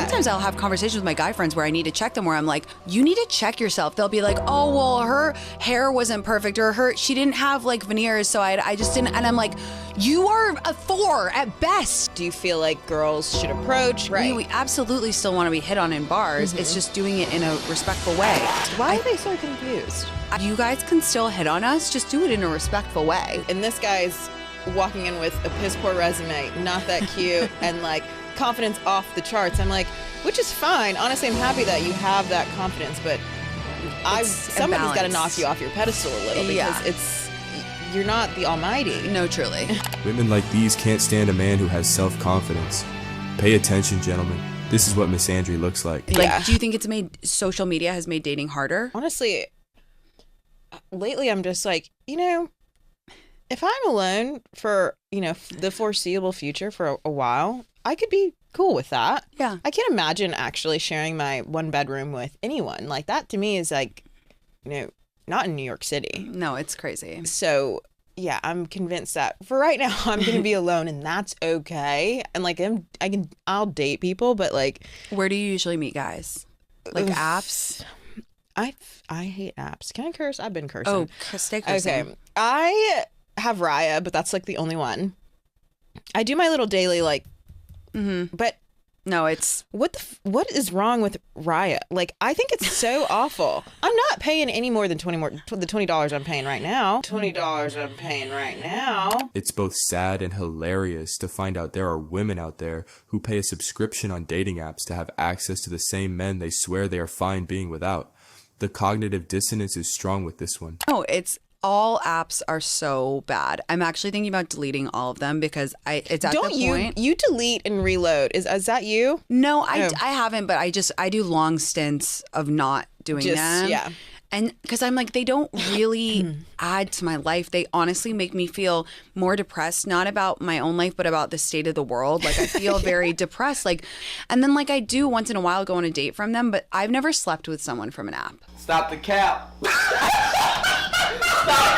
sometimes I'll have conversations with my guy friends where I need to check them, where I'm like, you need to check yourself. They'll be like, oh, well, her hair wasn't perfect, or she didn't have like veneers, so I just didn't. And I'm like, you are a 4 at best. Do you feel like girls should approach? Right. We absolutely still want to be hit on in bars. It's just doing it in a respectful way. Why are they so confused? You guys can still hit on us, just do it in a respectful way. And this guy's walking in with a piss poor resume, not that cute, and like confidence off the charts. I'm like, which is fine. Honestly, I'm happy that you have that confidence, but somebody's got to knock you off your pedestal a little, because you're not the almighty. No, truly. Women like these can't stand a man who has self-confidence. Pay attention, gentlemen. This is what misandry looks like. Like, do you think social media has made dating harder? Honestly, lately I'm just like, if I'm alone for, the foreseeable future for a while, I could be cool with that. Yeah. I can't imagine actually sharing my one bedroom with anyone. Like, that to me is like, not in New York City. No, it's crazy. So, yeah, I'm convinced that for right now I'm going to be alone, and that's okay. And like, I'll date people, but like, where do you usually meet guys? Like apps? I hate apps. Can I curse? I've been cursing. Oh, stay cursing. Okay. I have Raya, but that's like the only one. I do my little daily but no, it's what is wrong with Raya? Like, I think it's so awful. I'm not paying any more than the $20 I'm paying right now. $20 I'm paying right now. It's both sad and hilarious to find out there are women out there who pay a subscription on dating apps to have access to the same men they swear they are fine being without. The cognitive dissonance is strong with this one. No, it's all apps are so bad. I'm actually thinking about deleting all of them because it's at the point. You delete and reload. Is that you? No, I haven't, but I do long stints of not doing them. Yeah. And because I'm like, they don't really add to my life. They honestly make me feel more depressed, not about my own life, but about the state of the world. Like, I feel very depressed. Like, and then like I do once in a while go on a date from them, but I've never slept with someone from an app. Stop the cap. Stop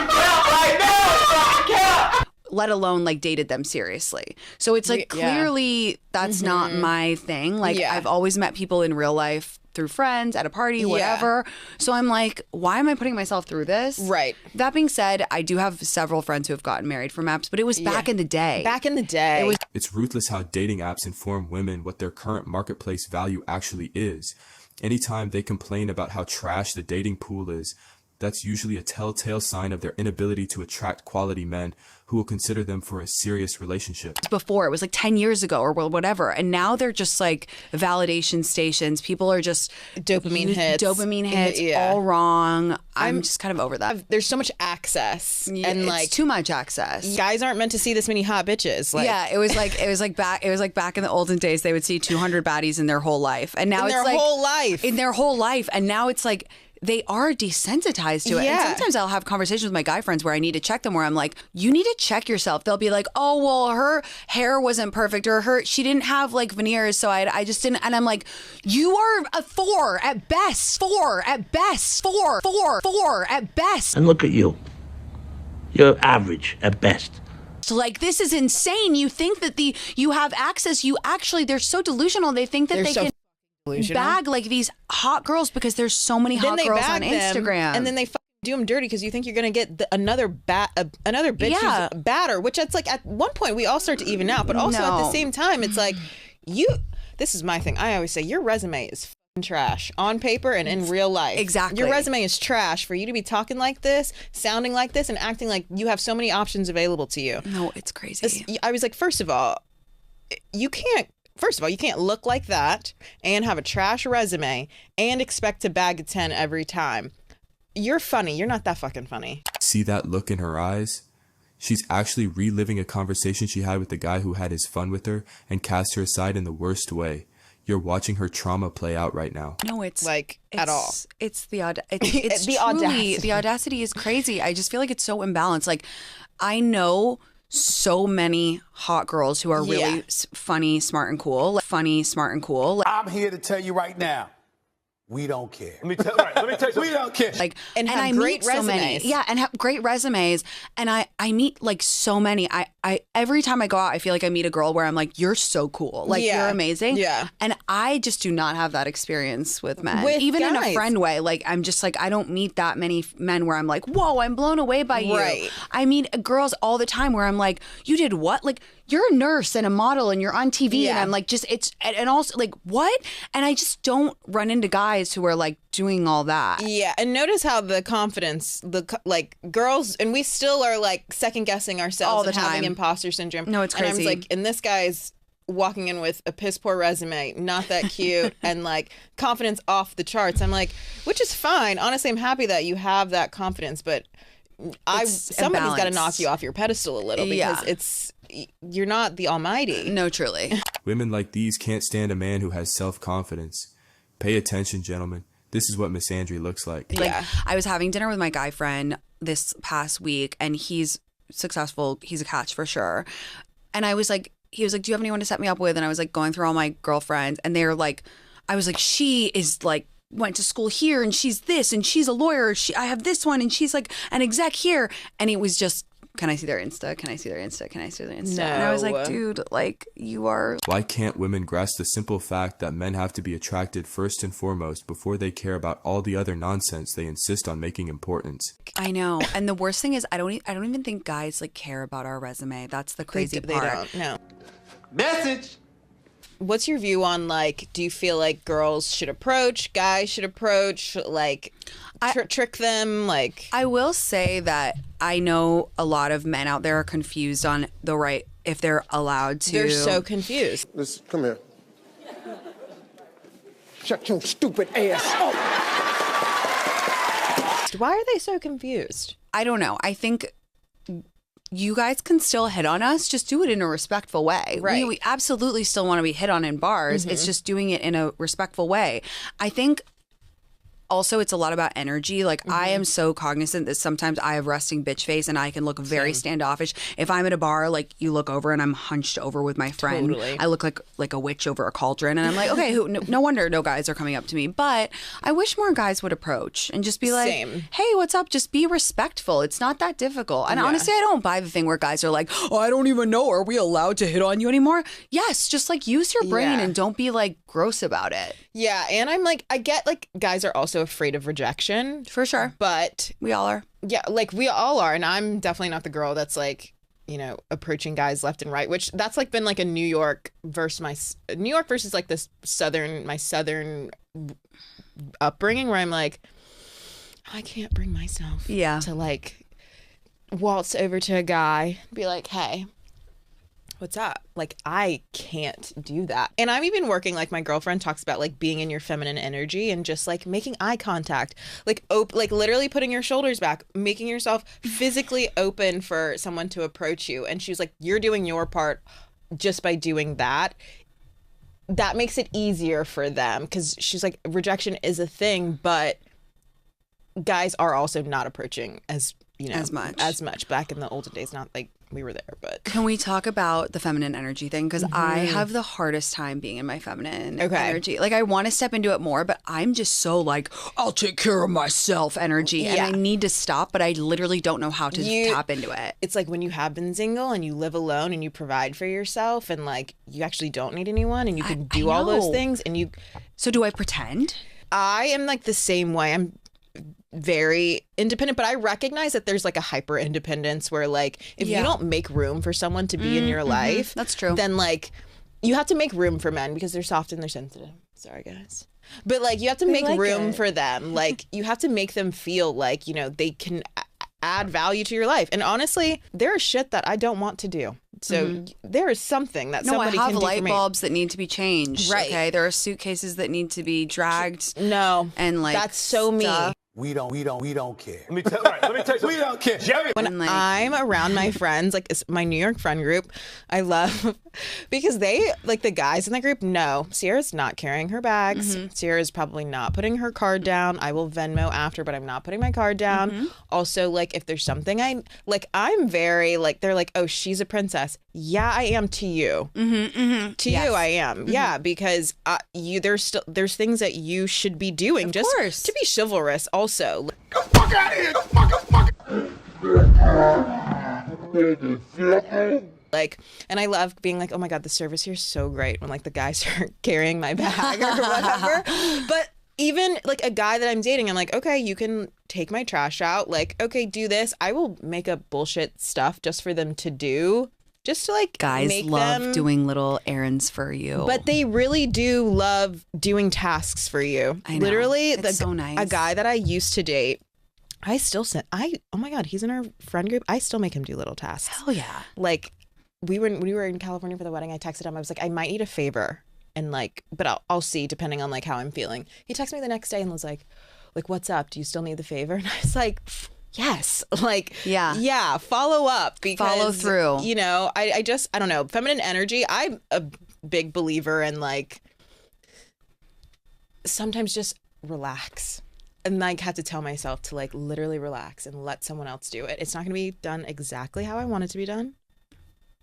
the cap right now. Stop the cap. Let alone like dated them seriously. So it's like clearly that's not my thing. Like I've always met people in real life through friends, at a party, whatever. So I'm like, why am I putting myself through this? Right. That being said, I do have several friends who have gotten married from apps, but it was back in the day. Back in the day. It's ruthless how dating apps inform women what their current marketplace value actually is. Anytime they complain about how trash the dating pool is, that's usually a telltale sign of their inability to attract quality men who will consider them for a serious relationship. Before, it was like 10 years ago or whatever. And now they're just like validation stations. People are just dopamine hits, all wrong. I'm just kind of over that. There's so much access, and like it's too much access. Guys aren't meant to see this many hot bitches. Like, yeah, it was like back in the olden days. They would see 200 baddies in their whole life, and now in their whole life, and now it's like they are desensitized to it. Yeah. And sometimes I'll have conversations with my guy friends where I need to check them, where I'm like, you need to check yourself. They'll be like, oh, well, her hair wasn't perfect, or she didn't have like veneers, so I just didn't. And I'm like, you are a 4 at best. 4 at best. 4 at best. And look at you. You're average at best. Like, this is insane. You think that you have access. They're so delusional. They think that they can bag like these hot girls because there's so many hot girls on Instagram, and then they do them dirty because you think you're gonna get another bitch who's badder. Which it's like at one point we all start to even out, but also at the same time it's like this is my thing. I always say your resume is trash on paper and in real life. Exactly. Your resume is trash for you to be talking like this, sounding like this, and acting like you have so many options available to you. No, it's crazy. I was like, first of all, you can't look like that and have a trash resume and expect to bag a 10 every time. You're funny. You're not that fucking funny. See that look in her eyes? She's actually reliving a conversation she had with the guy who had his fun with her and cast her aside in the worst way. You're watching her trauma play out right now. No, it's at all. It's the audacity. The audacity is crazy. I just feel like it's so imbalanced. Like, I know so many hot girls who are really funny, smart, and cool. I'm here to tell you right now, we don't care. Let me tell you. We don't care. Like, and I great meet so many. resumes. Yeah, and have great resumes. And I meet like so many. I every time I go out, I feel like I meet a girl where I'm like, you're so cool. Like, Yeah. you're amazing. Yeah. And I just do not have that experience with men. With Even in a guys. friend way. Like, I'm just like, I don't meet that many men where I'm like, whoa, I'm blown away by you. Right. I meet girls all the time where I'm like, you did what? Like, you're a nurse and a model and you're on TV. And Yeah. I'm like, and also like, what? And I just don't run into guys who are like doing all that. Yeah, and notice how the confidence, like girls, and we still are like second guessing ourselves All the and having time. imposter syndrome. No, it's And I was crazy. like, and this guy's walking in with a piss poor resume, not that cute, and like confidence off the charts. I'm like, which is fine. Honestly, I'm happy that you have that confidence, but somebody's got to imbalance. knock you off your pedestal a little because Yeah. you're not the almighty. No, truly. Women like these can't stand a man who has self-confidence. Pay attention, gentlemen. This is what misandry looks like. Like, Yeah. I was having dinner with my guy friend this past week, and he's successful. He's a catch for sure. And I was like, he was like, do you have anyone to set me up with? And I was like going through all my girlfriends, and they're like, I was like, she is like, went to school here, and she's this, and she's a lawyer. I have this one, and she's like an exec here. And it was just, can I see their Insta? Can I see their Insta? Can I see their Insta? And I was No. like, dude, like, you are. Why can't women grasp the simple fact that men have to be attracted first and foremost before they care about all the other nonsense they insist on making important? I know. And the worst thing is, I don't even think guys like care about our resume. That's the crazy They part. don't. No. Message. What's your view on, like, do you feel like girls should approach, guys should approach, like, trick them, like? I will say that I know a lot of men out there are confused on the right, if they're allowed to. They're so confused. Listen, come here. Shut your stupid ass up. Why are they so confused? I don't know. I think you guys can still hit on us. Just do it in a respectful way. Right. We absolutely still want to be hit on in bars. It's just doing it in a respectful way. I think also it's a lot about energy. Like, I am so cognizant that sometimes I have resting bitch face and I can look very standoffish. If I'm at a bar, like, you look over and I'm hunched over with my friend. Totally. I look like a witch over a cauldron, and I'm like, okay, no wonder no guys are coming up to me. But I wish more guys would approach and just be like, Same. hey, what's up? Just be respectful. It's not that difficult. And honestly, I don't buy the thing where guys are like, oh, I don't even know. Are we allowed to hit on you anymore? Yes, just like use your brain Yeah. and don't be like gross about it. Yeah, and I'm like, I get, like, guys are also afraid of rejection. For sure. But, We all are. yeah, like, we all are, and I'm definitely not the girl that's, like, you know, approaching guys left and right, which that's, like, been, like, a New York versus, like, this my southern upbringing, where I'm like, I can't bring myself to, like, waltz over to a guy and be like, hey, what's up? Like, I can't do that. And I'm even working, like, my girlfriend talks about, like, being in your feminine energy and just, like, making eye contact, like, like literally putting your shoulders back, making yourself physically open for someone to approach you. And she was like, you're doing your part just by doing that. That makes it easier for them, because she's like, rejection is a thing, but guys are also not approaching as, you know, as much back in the olden days. Not like we were there, but Can we talk about the feminine energy thing? Because I have the hardest time being in my feminine energy. Like, I want to step into it more, but I'm just so like, I'll take care of myself energy. And I need to stop, but I literally don't know how to tap into it. It's like when you have been single and you live alone and you provide for yourself and, like, you actually don't need anyone and you can do all those things. And you, So do I pretend? I am like the same way. I'm very independent, but I recognize that there's like a hyper independence where, like, if you don't make room for someone to be in your life, That's true. then, like, you have to make room for men because they're soft and they're sensitive. Sorry, guys. But, like, you have to make like room it. for them. Like, you have to make them feel like, you know, they can add value to your life. And honestly, there is shit that I don't want to do. So there is something that No, I somebody have can do light for me. bulbs that need to be changed. Right. Okay. There are suitcases that need to be dragged. No. And, like, that's so me. stuff. We don't care. Let me tell you something. We don't care. Jerry. When And, like- I'm around my friends, like my New York friend group, I love because they, like, the guys in the group know Sierra's not carrying her bags. Sierra's probably not putting her card down. I will Venmo after, but I'm not putting my card down. Also, like, if there's something I'm very, like, they're like, oh, she's a princess. Yeah, I am to you. To you, I am. Yeah, because there's things that you should be doing just course. to be chivalrous. Also, Get the fuck out of here. Fuck. Like, and I love being like, oh my God, the service here is so great when like the guys are carrying my bag or whatever. But even like a guy that I'm dating, I'm like, okay, you can take my trash out. Like, okay, do this. I will make up bullshit stuff just for them to do. Just to like Guys make love them, doing little errands for you. but they really do love doing tasks for you. I know. Literally, It's so nice. a guy that I used to date, I still sent. Oh my God, he's in our friend group. I still make him do little tasks. Hell yeah. Like we were in California for the wedding. I texted him. I was like, I might need a favor, and like, but I'll see depending on like how I'm feeling. He texted me the next day and was like, what's up? Do you still need the favor? And I was like, yes. Like, yeah. Follow up, because Follow through. You know, I don't know. Feminine energy. I'm a big believer in like sometimes just relax. And like have to tell myself to like literally relax and let someone else do it. It's not going to be done exactly how I want it to be done,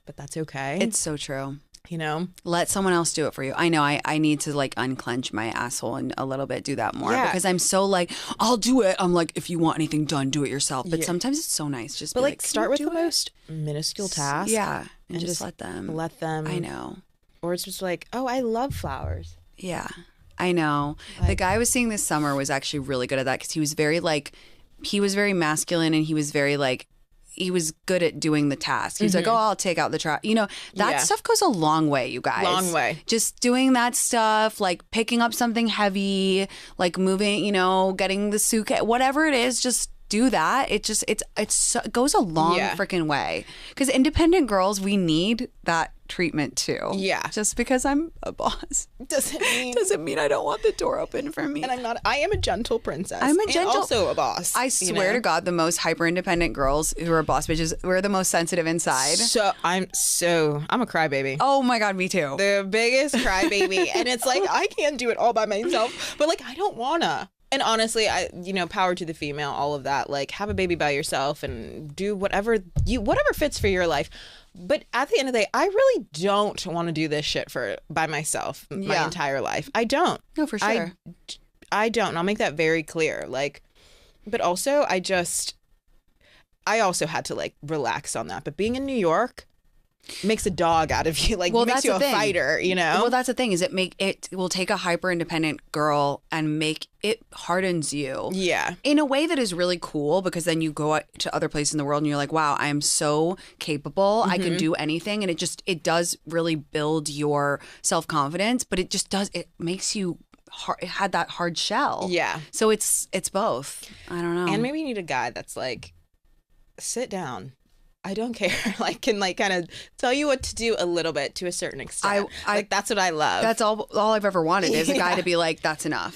but that's okay. It's so true. You know, let someone else do it for you. I know I need to like unclench my asshole and a little bit do that more because I'm so like, I'll do it. I'm like, if you want anything done, do it yourself. But sometimes it's so nice just but be like start with the most minuscule task. Yeah. And just let them. I know. Or it's just like, oh, I love flowers. Yeah. I know. Like, the guy I was seeing this summer was actually really good at that because he was very masculine and he was very like, he was good at doing the task. He was like, oh, I'll take out the trash. You know, that stuff goes a long way, you guys. Long way. Just doing that stuff, like picking up something heavy, like moving, you know, getting the suitcase, whatever it is, just do that. It goes a long freaking way. Because independent girls, we need that treatment too. Yeah. Just because I'm a boss doesn't mean I don't want the door open for me. And I am a gentle princess. I'm a gentle, and also a boss. I swear to God, the most hyper independent girls who are boss bitches, we're the most sensitive inside. I'm a crybaby. Oh my God, me too. The biggest crybaby. And it's like, I can't do it all by myself, but like, I don't wanna. And honestly, power to the female, all of that. Like, have a baby by yourself and do whatever fits for your life. But at the end of the day, I really don't want to do this shit by myself my entire life. I don't. No, for sure. I don't. And I'll make that very clear. Like, but also, I also had to like relax on that. But being in New York makes a dog out of you, like makes you a fighter, you know? Well, that's the thing, is it will take a hyper independent girl and it hardens you. Yeah. In a way that is really cool, because then you go out to other places in the world and you're like, wow, I am so capable. I can do anything. And it does really build your self-confidence, but it makes you had that hard shell. Yeah. So it's both. I don't know. And maybe you need a guy that's like, sit down. I don't care. Like, can like kind of tell you what to do a little bit to a certain extent. Like, that's what I love. That's all I've ever wanted is a guy to be like, that's enough.